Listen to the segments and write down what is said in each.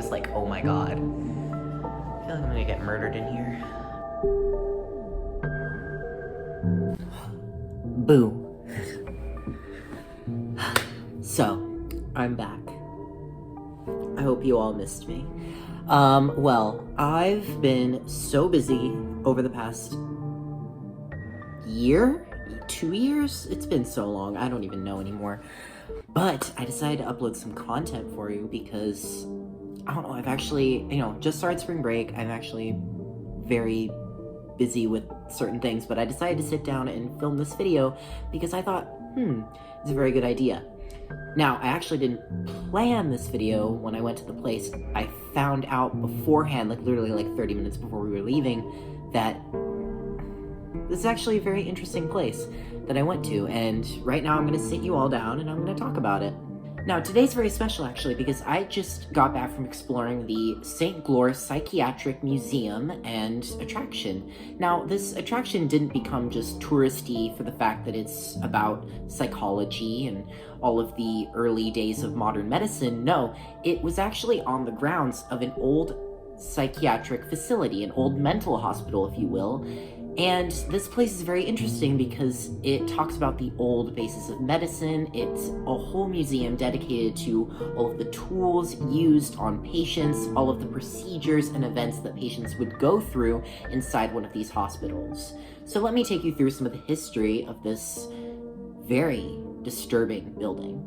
just like, oh my god. I feel like I'm gonna get murdered in here. Boo. So, I'm back. I hope you all missed me. Well, I've been so busy over the past year? 2 years? It's been so long, I don't even know anymore. But I decided to upload some content for you because, I don't know, I've actually, just started spring break. I'm actually very busy with certain things, but I decided to sit down and film this video because I thought, it's a very good idea. Now, I actually didn't plan this video when I went to the place. I found out beforehand, like literally like 30 minutes before we were leaving, that this is actually a very interesting place that I went to, and right now I'm going to sit you all down and I'm going to talk about it. Now, today's very special actually because I just got back from exploring the St. Glore Psychiatric Museum and attraction. Now, this attraction didn't become just touristy for the fact that it's about psychology and all of the early days of modern medicine. No, it was actually on the grounds of an old psychiatric facility, an old mental hospital, if you will. And this place is very interesting because it talks about the old basis of medicine. It's a whole museum dedicated to all of the tools used on patients, all of the procedures and events that patients would go through inside one of these hospitals. So let me take you through some of the history of this very disturbing building.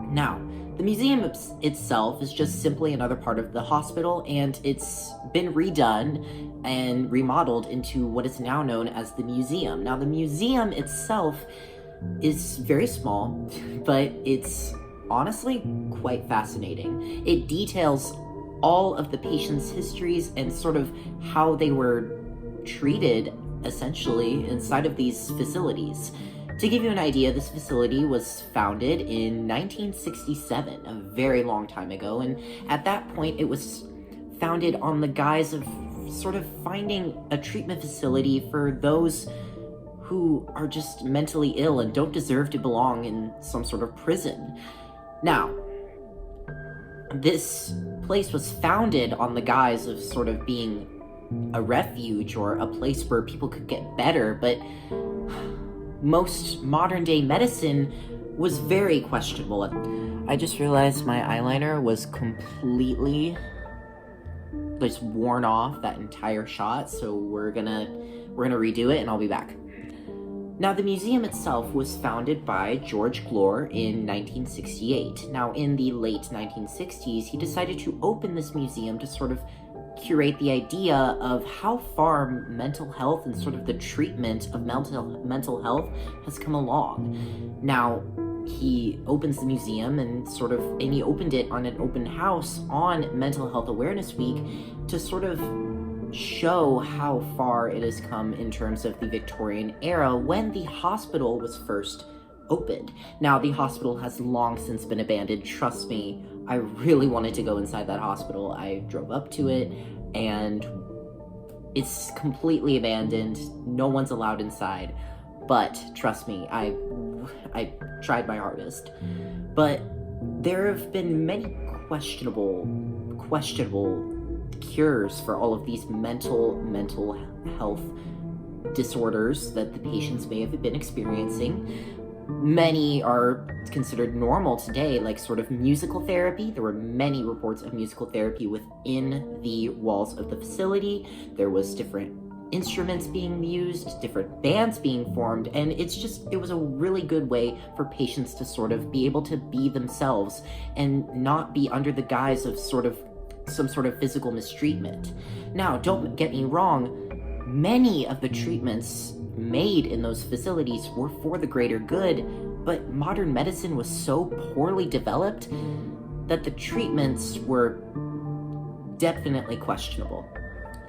Now, the museum itself is just simply another part of the hospital, and it's been redone and remodeled into what is now known as the museum. Now, the museum itself is very small, but it's honestly quite fascinating. It details all of the patients' histories and sort of how they were treated, essentially, inside of these facilities. To give you an idea, this facility was founded in 1967, a very long time ago, and at that point it was founded on the guise of sort of finding a treatment facility for those who are just mentally ill and don't deserve to belong in some sort of prison. Now, this place was founded on the guise of sort of being a refuge or a place where people could get better, but most modern-day medicine was very questionable. I just realized my eyeliner was completely just worn off that entire shot, so we're gonna redo it and I'll be back. Now, the museum itself was founded by George Glore in 1968. Now, in the late 1960s, he decided to open this museum to sort of curate the idea of how far mental health and sort of the treatment of mental health has come along. Now, he opens the museum and he opened it on an open house on Mental Health Awareness Week to sort of show how far it has come in terms of the Victorian era when the hospital was first opened. Now, the hospital has long since been abandoned. Trust me, I really wanted to go inside that hospital. I drove up to it, and it's completely abandoned. No one's allowed inside. But trust me, I tried my hardest. But there have been many questionable cures for all of these mental health disorders that the patients may have been experiencing. Many are considered normal today, like sort of musical therapy. There were many reports of musical therapy within the walls of the facility. There was different instruments being used, different bands being formed, and it was a really good way for patients to sort of be able to be themselves and not be under the guise of some sort of physical mistreatment. Now, don't get me wrong, many of the treatments made in those facilities were for the greater good, but modern medicine was so poorly developed that the treatments were definitely questionable.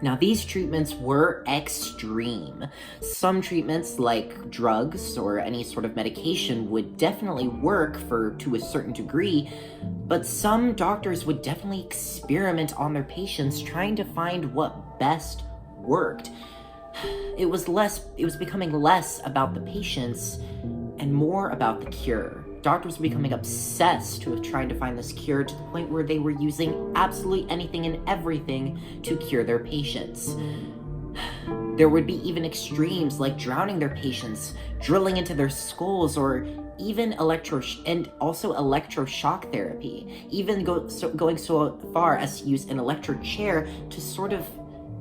Now, these treatments were extreme. Some treatments, like drugs or any sort of medication, would definitely work to a certain degree, but some doctors would definitely experiment on their patients trying to find what best worked. It was becoming less about the patients and more about the cure. doctors were becoming obsessed with trying to find this cure to the point where they were using absolutely anything and everything to cure their patients. There would be even extremes like drowning their patients, drilling into their skulls, or even electroshock therapy, even going so far as to use an electric chair to sort of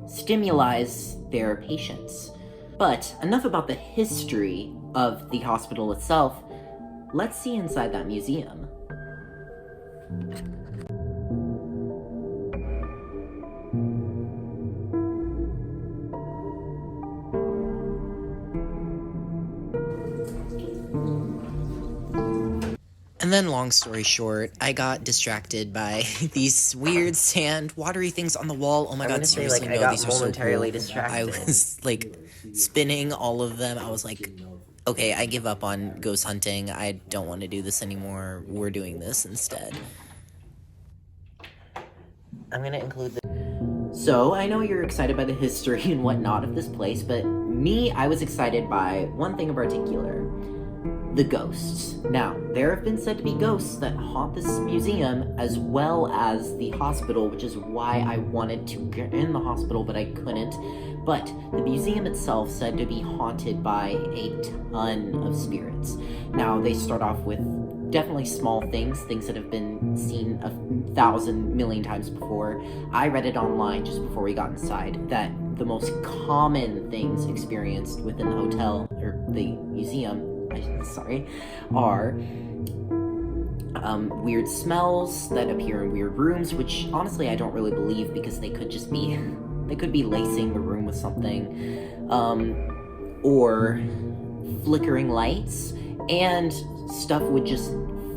stimulate their patients. But enough about the history of the hospital itself. Let's see inside that museum. And then, long story short, I got distracted by these weird sand, watery things on the wall. Oh my god, seriously, no, these are so cool. I was, spinning all of them. I was like, okay, I give up on ghost hunting. I don't want to do this anymore. We're doing this instead. I'm gonna include the... So, I know you're excited by the history and whatnot of this place, but me, I was excited by one thing in particular. The ghosts. Now, there have been said to be ghosts that haunt this museum as well as the hospital, which is why I wanted to get in the hospital, but I couldn't. But the museum itself said to be haunted by a ton of spirits. Now, they start off with definitely small things that have been seen 1,000 million times before. I read it online just before we got inside that the most common things experienced within the hotel, or the museum, are weird smells that appear in weird rooms, which honestly I don't really believe because they could just be, they could be lacing the room with something, or flickering lights, and stuff would just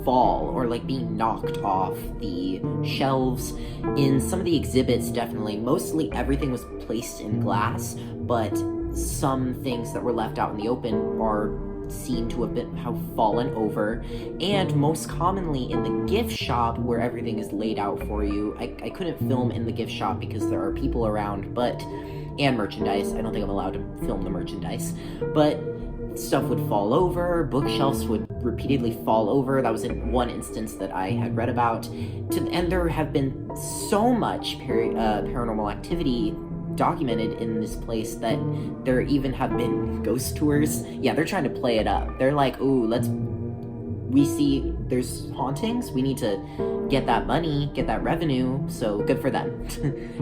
fall or like be knocked off the shelves. In some of the exhibits, definitely, mostly everything was placed in glass, but some things that were left out in the open are seen to have fallen over. And most commonly in the gift shop where everything is laid out for you. I couldn't film in the gift shop because there are people around, and merchandise. I don't think I'm allowed to film the merchandise, but stuff would fall over, bookshelves would repeatedly fall over. That was in one instance that I had read about. And there have been so much paranormal activity documented in this place that there even have been ghost tours. Yeah, they're trying to play it up. They're like, ooh, we see there's hauntings, we need to get that money, get that revenue, so good for them.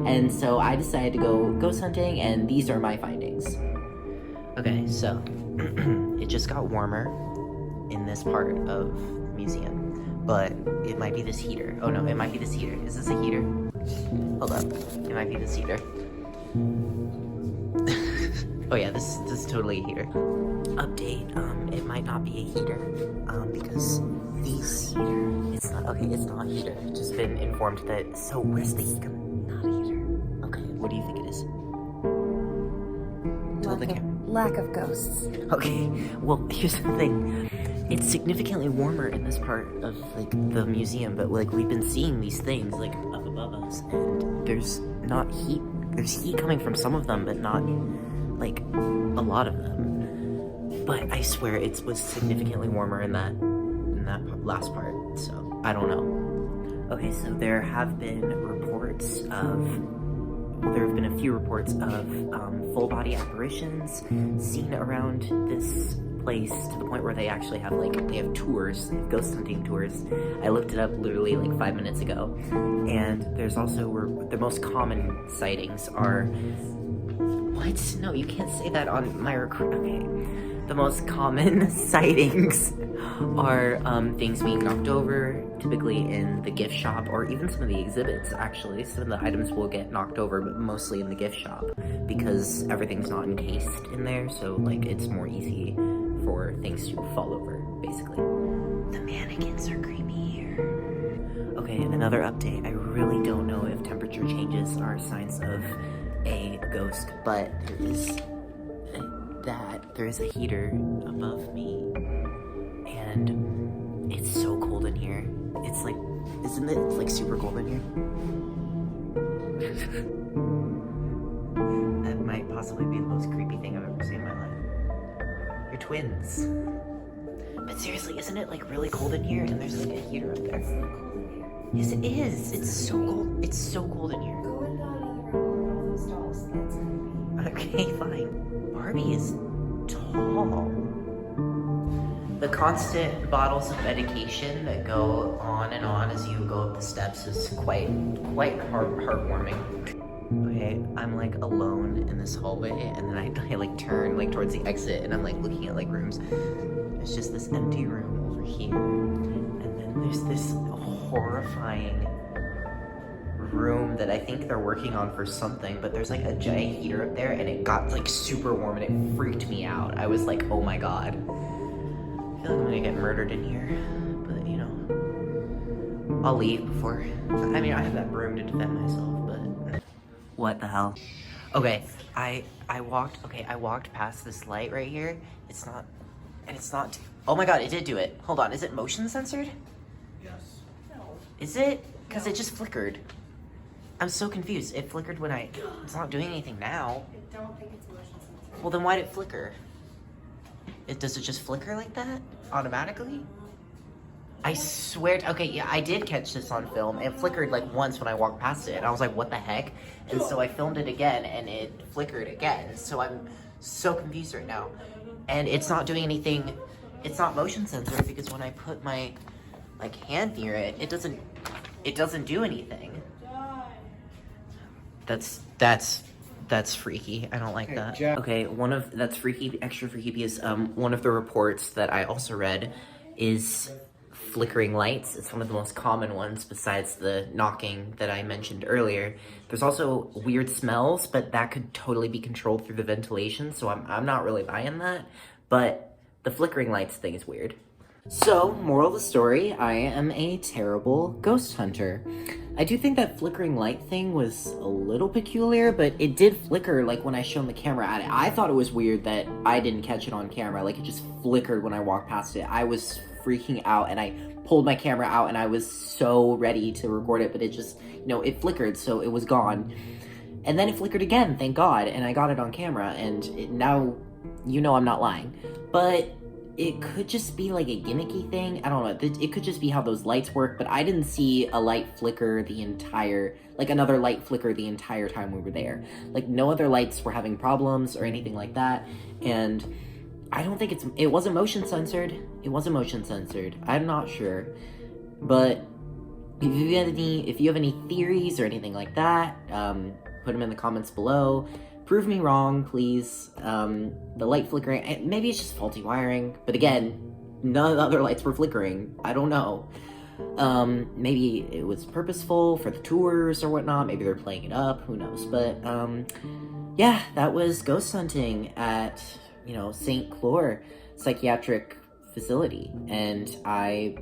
And so I decided to go ghost hunting, and these are my findings. Okay, so it just got warmer in this part of the museum, but it might be this heater. Oh no, it might be this heater. Is this a heater? Hold up, it might be this heater. Oh yeah, this is totally a heater. Update, it might not be a heater, because these... It's not a heater. Just been informed that... So, where's the heater? Not a heater. Okay, what do you think it is? Lack of ghosts. Okay, well, here's the thing. It's significantly warmer in this part of, the museum, but, we've been seeing these things, up above us, and there's not heat. There's heat coming from some of them, but not, a lot of them. But I swear it was significantly warmer in that last part, so I don't know. Okay, so there have been a few reports of full-body apparitions seen around this place, to the point where they actually have, they have tours, they have ghost hunting tours. I looked it up literally, 5 minutes ago. And there's also, the most common sightings are... What? No, you can't say that on my Okay. The most common sightings are things being knocked over, typically in the gift shop, or even some of the exhibits, actually. Some of the items will get knocked over, but mostly in the gift shop, because everything's not encased in there, so, it's more easy for things to fall over, basically. The mannequins are creepy here. Okay, another update. I really don't know if temperature changes are signs of a ghost, but there is a heater above me, and it's so cold in here. It's isn't it super cold in here? That might possibly be the most creepy thing I've ever seen in my life. You're twins. But seriously, isn't it like really cold in here? And there's like a heater up there. Yes, it is. It's so cold. It's so cold in here. Go into another room, one of those stalls. That's creepy. Okay, fine. Barbie is tall. The constant bottles of medication that go on and on as you go up the steps is quite heartwarming. Okay, I'm like alone in this hallway, and then I like turn like towards the exit, and I'm like looking at like rooms. There's just this empty room over here, and then there's this horrifying room that I think they're working on for something, but there's like a giant heater up there, and it got like super warm, and it freaked me out. I was like, oh my god. I feel like I'm gonna get murdered in here, but you know, I'll leave before. I mean, I have that broom to defend myself, but what the hell? Okay, I walked past this light right here. It's not. Oh my god, it did do it. Hold on, is it motion censored? Yes. No. Is it? Because it just flickered. I'm so confused. It flickered when it's not doing anything now. I don't think it's motion sensor. Well, then why did it flicker? Does it just flicker like that? Automatically? I swear, okay, yeah, I did catch this on film. It flickered like once when I walked past it, and I was like, what the heck? And so I filmed it again, and it flickered again. So I'm so confused right now. And it's not doing anything, it's not motion censored, because when I put my, like, hand near it, it doesn't do anything. That's freaky. I don't like that. Jack. Okay, that's freaky, extra freaky, because one of the reports that I also read is flickering lights. It's one of the most common ones besides the knocking that I mentioned earlier. There's also weird smells, but that could totally be controlled through the ventilation, so I'm not really buying that. But the flickering lights thing is weird. So, moral of the story, I am a terrible ghost hunter. I do think that flickering light thing was a little peculiar, but it did flicker, like, when I shone the camera at it. I thought it was weird that I didn't catch it on camera, like, it just flickered when I walked past it. I was freaking out, and I pulled my camera out, and I was so ready to record it, but it just, it flickered, so it was gone. And then it flickered again, thank God, and I got it on camera, and now, I'm not lying. But it could just be like a gimmicky thing. I don't know. It could just be how those lights work, but I didn't see a light flicker another light flicker the entire time we were there. Like, no other lights were having problems or anything like that. And I don't think it wasn't motion censored. It wasn't motion censored. I'm not sure. But if you have any theories or anything like that, put them in the comments below. Prove me wrong, please. The light flickering, maybe it's just faulty wiring, but again, none of the other lights were flickering. I don't know. Maybe it was purposeful for the tours or whatnot. Maybe they're playing it up, who knows. But, yeah, that was ghost hunting at, St. Glore Psychiatric Facility. And I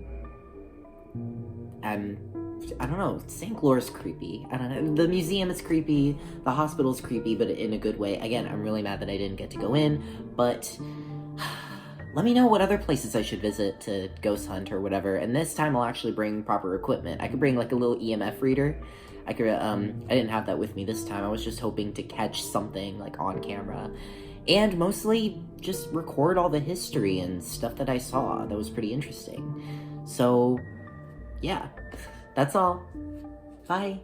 don't know, St. Glore's creepy. I don't know, the museum is creepy, the hospital's creepy, but in a good way. Again, I'm really mad that I didn't get to go in, but let me know what other places I should visit to ghost hunt or whatever, and this time I'll actually bring proper equipment. I could bring like a little EMF reader. I didn't have that with me this time. I was just hoping to catch something like on camera, and mostly just record all the history and stuff that I saw. That was pretty interesting. So, yeah. That's all. Bye.